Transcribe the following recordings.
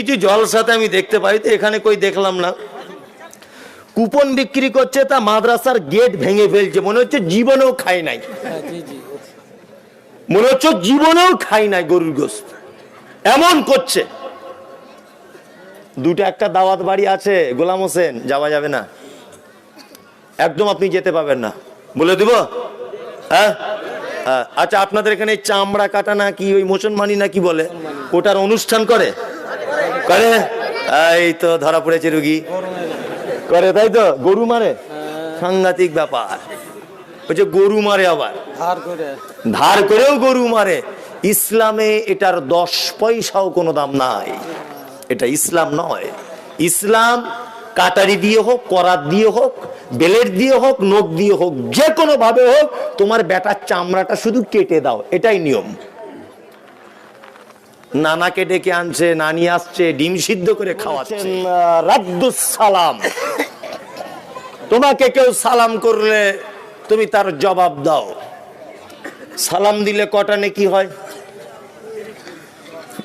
কিছু জলসাতে আমি দেখতে পাই, তো এখানে কই দেখলাম না। কুপন বিক্রি করছে, তা মাদ্রাসার গেট ভেঙে ফেলছে, মনে হচ্ছে জীবনেও খায় নাই, মনে হচ্ছে জীবনেও খাই নাই গরুর গোশত, এমন করছে। দুটো একটা দাওয়াত বাড়ি আছে গোলাম হোসেন, যাওয়া যাবে না একদম, আপনি যেতে পাবেন না, বলে দিব। হ্যাঁ আচ্ছা, আপনাদের এখানে চামড়া কাটা না কি ওই মুসলমানি না কি বলে, ওটার অনুষ্ঠান করে করে এই তো ধরা পড়েছে রুগী করে, তাই তো গরু মারে, সাংঘাতিক ব্যাপার। বলছে গরু মারে, আবার ধার করেও গরু মারে। ইসলামে এটার 10 পয়সাও কোনো দাম নাই, এটা ইসলাম নয়। ইসলাম কাটারি দিয়ে হোক, করাত দিয়ে হোক, বেলেট দিয়ে হোক, নখ দিয়ে হোক, যে কোনো ভাবে হোক, তোমার বেটার চামড়াটা শুধু কেটে দাও, এটাই নিয়ম। নানাকে ডেকে আনছে, নানি আসছে, ডিম সিদ্ধ করে খাওয়াচ্ছেন। রাদ্দুস সালাম, তোমাকে কেউ সালাম করলে তুমি তার জবাব দাও। সালাম দিলে কটা নেকি হয়?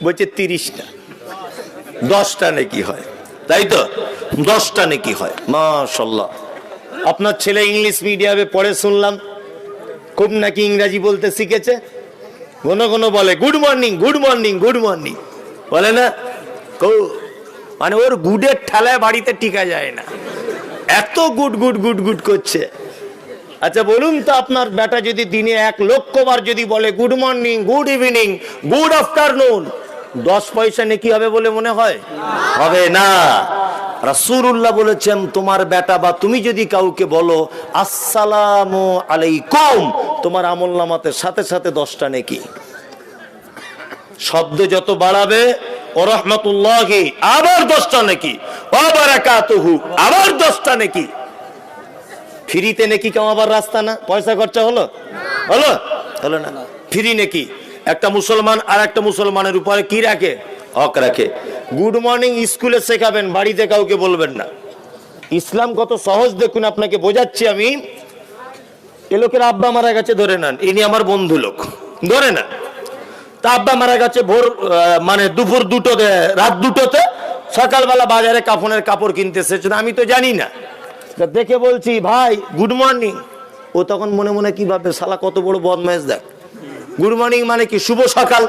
বলছে 30টা, 10টা নেকি হয়, তাই তো 10টা নেকি হয়। মাশাআল্লাহ। আপনার ছেলে ইংলিশ মিডিয়ামে পড়ে শুনলাম, খুব নাকি ইংরেজি বলতে শিখেছে, ঘন ঘন বলে good morning, good morning, good morning, বলে না? মানে ওর গুডের ঠেলায় বাড়িতে টিকা যায় না, এত গুড গুড গুড গুড করছে। আচ্ছা বলুন তো, আপনার বেটা যদি দিনে 1 লক্ষ বার যদি বলে good morning, good evening, good afternoon, 10 পয়সা নেকি হবে বলে মনে হয়? হবে না। রাসূলুল্লাহ বলেছেন, তোমার বেটা বা তুমি যদি কাউকে বলো আসসালামু আলাইকুম, তোমার আমলনামাতে সাথে সাথে 10টা নেকি। শব্দ যত বাড়াবে, ও রাহমাতুল্লাহি, আবার 10টা নেকি, ওয়া বারাকাতুহু, আবার 10টা নেকি। ফ্রিতে নেকি কামাবার রাস্তা না, পয়সা খরচা হলো হলো হলো না, ফ্রি নেকি। একটা মুসলমান আর একটা মুসলমানের উপরে কি রাখে? হক রাখে। গুড মর্নিং স্কুলে শেখাবেন, বাড়িতে কাউকে বলবেন না। ইসলাম কত সহজ দেখুন, আপনাকে বোঝাচ্ছি আমি। এ লোকের আব্বা মারা গেছে, ধরে নেন ইনি আমার বন্ধু লোক, ধরে নেন। তা আব্বা মারা গেছে ভোর মানে দুপুর 2টোতে, রাত 2টোতে, সকালবেলা বাজারে কাফনের কাপড় কিনতে এসেছে, আমি তো জানি না। দেখে বলছি ভাই গুড মর্নিং, ও তখন মনে মনে কি ভাবে, শালা কত বড় বদমাইশ, দেখ গুড মর্নিং মানে কি শুভ সকাল।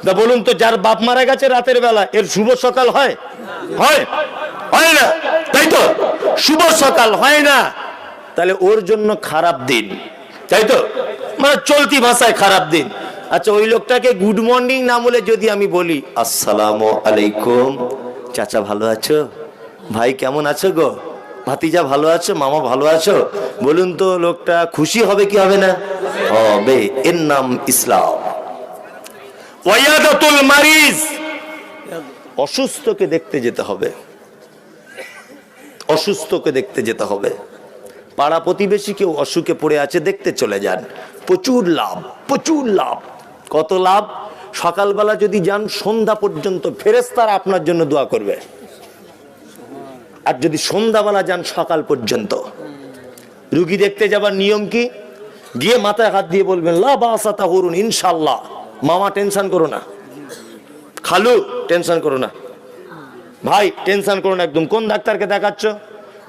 তা বলুন তো, যার বাপ মারা গেছে রাতের বেলা, এর শুভ সকাল হয়? হয় হয় না, তাই তো শুভ সকাল হয় না। তাহলে ওর জন্য খারাপ দিন, তাই তো, মানে চলতি ভাষায় খারাপ দিন। আচ্ছা ওই লোকটাকে গুড মর্নিং না বলে যদি আমি বলি আসসালামু আলাইকুম, চাচা ভালো আছো, ভাই কেমন আছো গো, ভাতিজা ভালো আছো, মামা ভালো আছো, বলুন তো লোকটা খুশি হবে কি হবে না? হবে। এর নাম ইসলাম। ওয়ায়াদাতুল মারিজ, অসুস্থকে দেখতে যেতে হবে, অসুস্থকে দেখতে যেতে হবে। পাড়া প্রতিবেশী কেউ অসুখে পড়ে আছে, দেখতে চলে যান, প্রচুর লাভ, প্রচুর লাভ। কত লাভ? সকালবেলা যদি যান, সন্ধ্যা পর্যন্ত ফেরেশতারা আপনার জন্য দোয়া করবে। আর যদি সন্ধ্যাবেলা যান, সকাল পর্যন্ত। রুগী দেখতে যাবার নিয়ম কি? গিয়ে মাথায় হাত দিয়ে বলবেন লা বাসা তাহুরুন, ইনশাআল্লাহ। মামা টেনশন করো না, খালু টেনশন করো না, ভাই টেনশন করো না একদম। কোন ডাক্তারকে দেখাচ্ছ?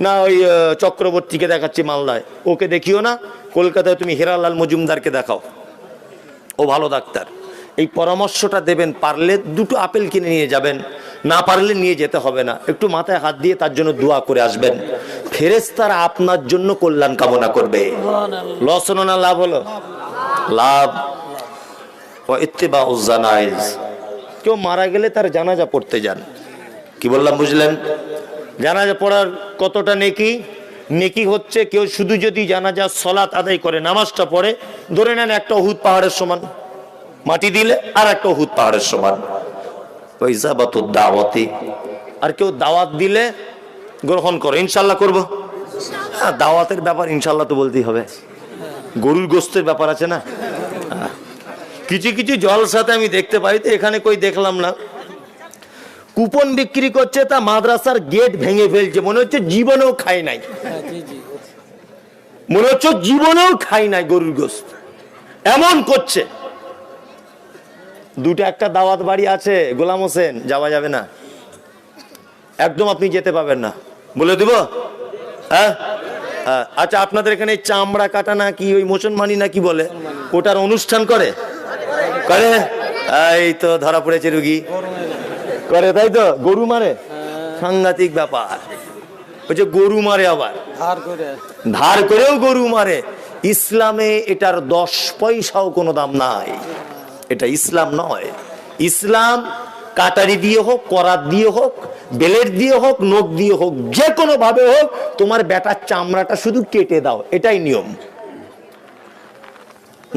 না ওই চক্রবর্তীকে দেখাচ্ছি মালদায়। ওকে দেখিও না, কলকাতায় তুমি হেরালাল মজুমদারকে দেখাও, ও ভালো ডাক্তার। এই পরামর্শটা দেবেন। পারলে 2টো আপেল কিনে নিয়ে যাবেন, না পারলে নিয়ে যেতে হবে না, একটু মাথায় হাত দিয়ে তার জন্য দোয়া করে আসবেন। ফেরেশতারা আপনার জন্য কল্যাণ কামনা করবে। লস হলো না লাভ হলো? লাভ। ইত্তিবাউজ জানাইজ, কেউ মারা গেলে তার জানাজা পড়তে যান। কি বললাম বুঝলেন? জানাজা পড়ার কতটা নেকি? নেকি হচ্ছে, কেউ শুধু যদি জানাজা সালাত আদায় করে, নামাজটা পড়ে, ধরে নেন একটা উহুদ পাহাড়ের সমান, মাটি দিলে আর একটা উহুদ পাহাড়ের সমান। ওয়াইজাবাতুদ দাওয়াতি, আর কেউ দাওয়াত দিলে গ্রহণ করে, ইনশাআল্লাহ করব। হ্যাঁ, দাওয়াতের ব্যাপার ইনশাআল্লাহ তো বলতেই হবে। গরুর গোশতের ব্যাপার আছে না। কিছু কিছু জলসাতে আমি দেখতে পাই, তো এখানে কই দেখলাম না। কুপন বিক্রি করছে, তা মাদ্রাসার গেট ভেঙে ফেলছে, মনে হচ্ছে জীবনেও খাই নাই, মনে হচ্ছে জীবনেও খাই নাই গরুর গোশত, এমন করছে। দুটো একটা দাওয়াত বাড়ি আছে গোলাম হোসেন, যাওয়া যাবে না একদম আপনি যেতে পাবেন না, বলে দেব। হ্যাঁ, আচ্ছা, আপনাদের এখানে চামড়া কাটা না কি ওই মুসলমানি না কি বলে, ওটার অনুষ্ঠান করে করে? এই তো ধরা পড়েছে রুগী, করে তাই তো? গরু মারে, সাংঘাতিক ব্যাপার। ওই যে গরু মারে, আবার ধার করেও গরু মারে। ইসলামে এটার 10 পয়সাও কোনো দাম নাই। এটা ইসলাম নয়। ইসলাম কাটারি দিয়ে হোক, করাত দিয়ে হোক, বেলেট দিয়ে হোক, নখ দিয়ে হোক, যে কোনো ভাবে হোক, তোমার বেটার চামড়াটা শুধু কেটে দাও, এটাই নিয়ম।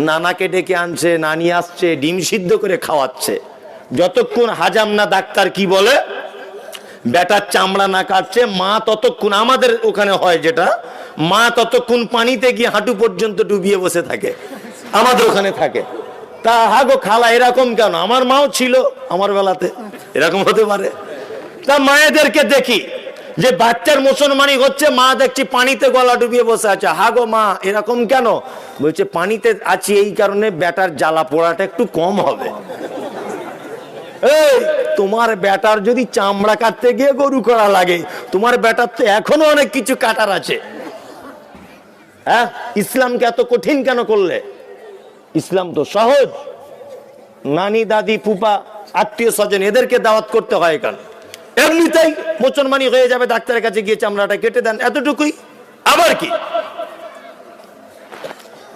নানাকে ডেকে আনছে, নানি আসছে, ডিম সিদ্ধ করে খাওয়াচ্ছে, যতক্ষণ হাজাম না ডাক্তার কি বলে বেটার চামড়া না কাটছে, মা ততক্ষণ, আমাদের ওখানে হয় যেটা, মা ততক্ষণ পানিতে গিয়ে হাঁটু পর্যন্ত ডুবিয়ে বসে থাকে, আমাদের ওখানে থাকে। তা হাগো খালা এরকম কেন? আমার মাও ছিল আমার বেলাতে, এরকম হতে পারে। তা মায়েদেরকে দেখি যে বাচ্চার মুসলমানি হচ্ছে, মা দেখছি পানিতে গলা ডুবিয়ে বসে আছে। হাগো মা এরকম কেন? বলছে পানিতে আছি এই কারণে বেটার জ্বালা পোড়াটা একটু কম হবে। এই তোমার বেটার যদি চামড়া কাটতে গিয়ে গরু করা লাগে, তোমার বেটার তো এখনো অনেক কিছু কাটার আছে। হ্যাঁ, ইসলামকে এত কঠিন কেন করলে? ইসলাম তো সহজ। নানি, দাদি, ফুপা, আত্মীয় স্বজন এদেরকে দাওয়াত করতে হয় কেন? এমনিতেই মুসলমানি হয়ে যাবে, ডাক্তারের কাছে গিয়ে চামড়াটা কেটে দেন, এতটুকুই। আবার কি?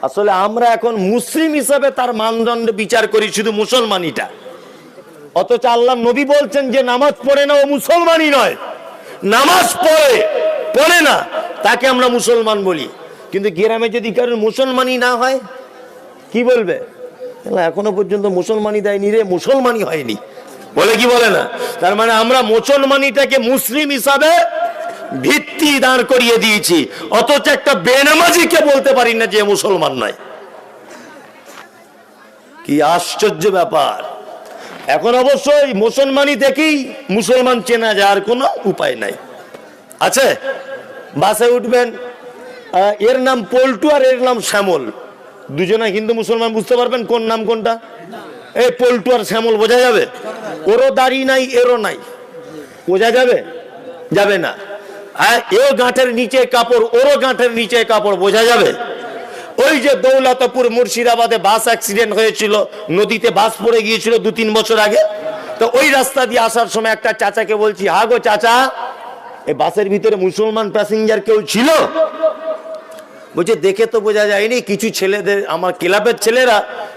আসলে আমরা এখন মুসলিম হিসাবে তার মানদণ্ড বিচার করি শুধু মুসলমানিটা। অথচ আল্লাহ নবী বলছেন যে নামাজ পড়ে না ও মুসলমানই নয়, নামাজ পড়ে না তাকে আমরা মুসলমান বলি। কিন্তু গ্রামে যদি কারণ মুসলমানই না হয়, কি বলবে? এখনো পর্যন্ত মুসলমানই দেয়নি রে, মুসলমানই হয়নি বলে, কি বলে না? তার মানে আমরা মুসলমানিটাকে মুসলিম হিসাবে ভিত্তি দাঁড় করিয়ে দিয়েছি, অথচ একটা বেনামাজিকে বলতে পারি না যে মুসলমান নয়। কি আশ্চর্য ব্যাপার! এখন অবশ্যই মুসলমানি দেখেই মুসলমান চেনা যায়, আর কোনো উপায় নাই। আছে, বাসে উঠবেন, এর নাম পল্টু আর এর নাম শ্যামল, দুজনে হিন্দু মুসলমান, বুঝতে পারবেন কোন নাম কোনটা? এই পল্টু আর শ্যামল বোঝা যাবে? ওরও দাড়ি নাই, এরও নাই, বোঝা যাবে? যাবে না। এও গাঁটের নিচে কাপড়, ওরও গাঁটের নিচে কাপড়, বোঝা যাবে? ওই যে দৌলতপুর মুর্শিদাবাদে বাস অ্যাক্সিডেন্ট হয়েছিল, নদীতে বাস পড়ে গিয়েছিল 2-3 বছর আগে। তো ওই রাস্তা দিয়ে আসার সময় একটা চাচাকে বলছি, হা গো চাচা, এই বাসের ভিতরে মুসলমান প্যাসেঞ্জার কেউ ছিল? বলছে দেখে তো বোঝা যায়নি, কিছু ছেলেদের, আমার ক্লাবের ছেলেরা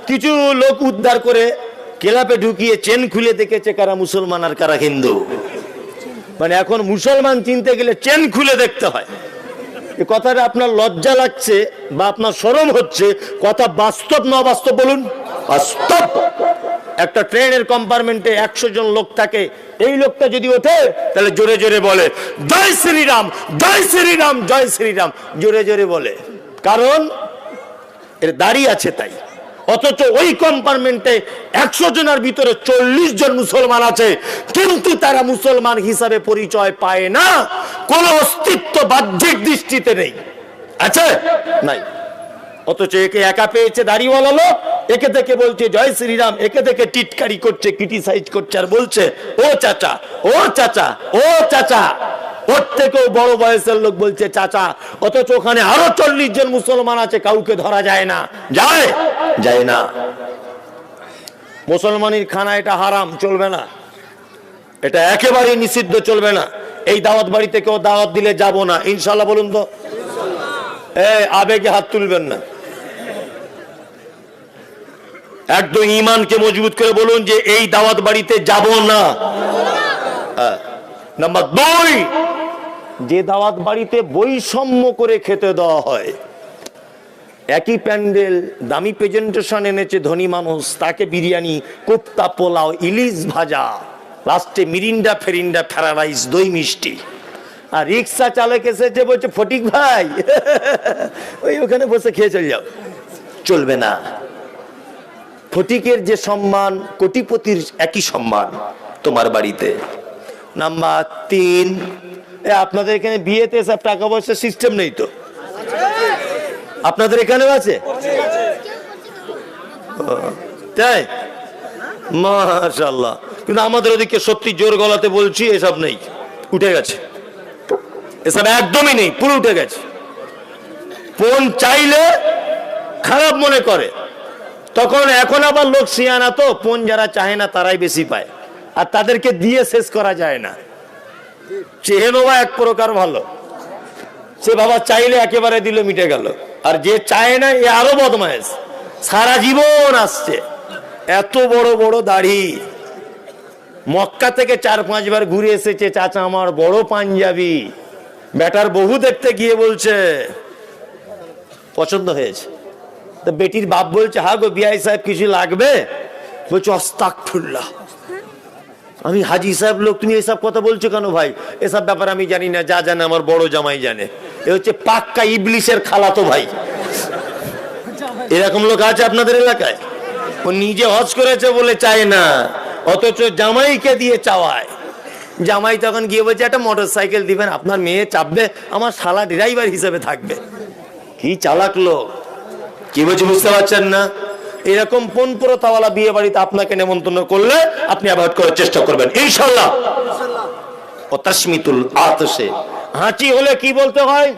কিছু লোক উদ্ধার করে ক্লাবে ঢুকিয়ে চেন খুলে দেখেছে কারা মুসলমান আর কারা হিন্দু। মানে এখন মুসলমান চিনতে গেলে চেন খুলে দেখতে হয়। এই কথাটা আপনার লজ্জা লাগছে বা আপনার শরম হচ্ছে, কথা বাস্তব না অবাস্তব বলুন? বাস্তব। একটা ট্রেনের কম্পার্টমেন্টে 100 জন লোক থাকে, এই লোকটা যদি ওঠে তাহলে জোরে জোরে বলে জয় শ্রীরাম, জয় শ্রীরাম, জয় শ্রীরাম, জোরে জোরে বলে, কারণ এর দাড়ি আছে তাই। অথচ ওই কম্পার্টমেন্টে 100 জনের ভিতরে 40 জন মুসলমান আছে, কিন্তু তারা মুসলমান হিসাবে পরিচয় পায় না, কোন অস্তিত্ব বাহ্যিক দৃষ্টিতে নেই, আছে নাই। অথচ একে একা পেয়েছে দাড়িওয়ালা লোক, একে দেখে বলছে জয় শ্রীরাম, একে দেখে টিটকারি করছে, ক্রিটিসাইজ করছে, আর বলছে ও চাচা, ও চাচা, ও চাচা। ওর থেকেও বড় বয়সের লোক বলছে চাচা, অথচ ওখানে আরো 40 জন মুসলমান আছে, কাউকে ধরা যায় না, যায় না। মুসলমানের খানা এটা হারাম, চলবে না, এটা একেবারেই নিষিদ্ধ, চলবে না। এই দাওয়াত বাড়িতে কেউ দাওয়াত দিলে যাব না, ইনশাল্লাহ বলুন তো। আবেগে হাত তুলবেন না, একদম ঈমানকে মজবুত করে বলুন যে এই দাওয়াত বাড়িতে যাব না। নাম্বার 2, যে দাওয়াত বাড়িতে বৈষম্য করে খেতে দেওয়া হয়, একই প্যান্ডেল, দামি প্রেজেন্টেশন এনেছে ধনী মানুষ, তাকে বিরিয়ানি, কোপ্তা, পোলাও, ইলিশ ভাজা, লাস্টে মিরিন্ডা, ফেরিন্ডা, ফ্রাইড রাইস, দই মিষ্টি, আর রিক্সা চালক এসেছে বলছে ফটিক ভাই ওই ওখানে বসে খেয়ে চলে যাও, চলবে না। ফটিকের যে সম্মান, কোটিপতির একই সম্মান তোমার বাড়িতে। নাম্বার 3, আপনাদের এখানে বিয়েতে সব টাকা পয়সার সিস্টেম নেই তো? আপনাদের এখানেও আছে? তাই, মাশাআল্লাহ। কিন্তু আমাদের ওদিকে সত্যি জোর গলাতে বলছি, এসব নেই, উঠে গেছে, এসব একদমই নেই, পুরো উঠে গেছে। পণ চাইলে খারাপ মনে করে, তখন এখন আবার লোক সিয়ানা, তো পণ যারা চায় না তারাই বেশি পায়, আর তাদেরকে দিয়ে শেষ করা যায় না। চেয়ে নেওয়া এক প্রকার ভালো, সে বাবা চাইলে একেবারে দিল, মিটে গেল। আর যে চায় না এ আরো বদমাইশ, সারা জীবন আসছে, এত বড় বড় দাড়ি, মক্কা থেকে 4-5 বার ঘুরে এসেছে, চাচা আমার বড় পাঞ্জাবি, বেটার বহু দেখতে গিয়ে বলছে পছন্দ হয়েছে। তো বেটির বাপ বলছে, হ্যাঁ গো বিআই সাহেব কিছু লাগবে? বলছে আস্তাগফিরুল্লাহ, আমি হাজি সাহেব লোক, তুমি এসব কথা বলছো কেন ভাই? এসব ব্যাপার আমি জানি না, যা জানে আমার বড় জামাই জানে। এ হচ্ছে পাক্কা ইবলিসের খালাতো ভাই। এরকম লোক আছে আপনাদের এলাকায়? ও নিজে হজ করেছে বলে চায় না, অথচ জামাইকে দিয়ে চাওয়ায়। জামাই তখন গিয়ে বলছে একটা মোটর সাইকেল দিবেন, আপনার মেয়ে চাপবে, আমার শালা ড্রাইভার হিসেবে থাকবে। কি চালাক লোক, কি বলছে বুঝতে পারছেন না? এরকম পণ প্রথাওয়ালা বিয়ে বাড়িতে আপনাকে নেমন্তন্ন করলে আপনি অ্যাভয়েড করার চেষ্টা করবেন ইনশাআল্লাহ। ও তাসমিতুল আতশে, হাঁচি হলে কি বলতে হয়?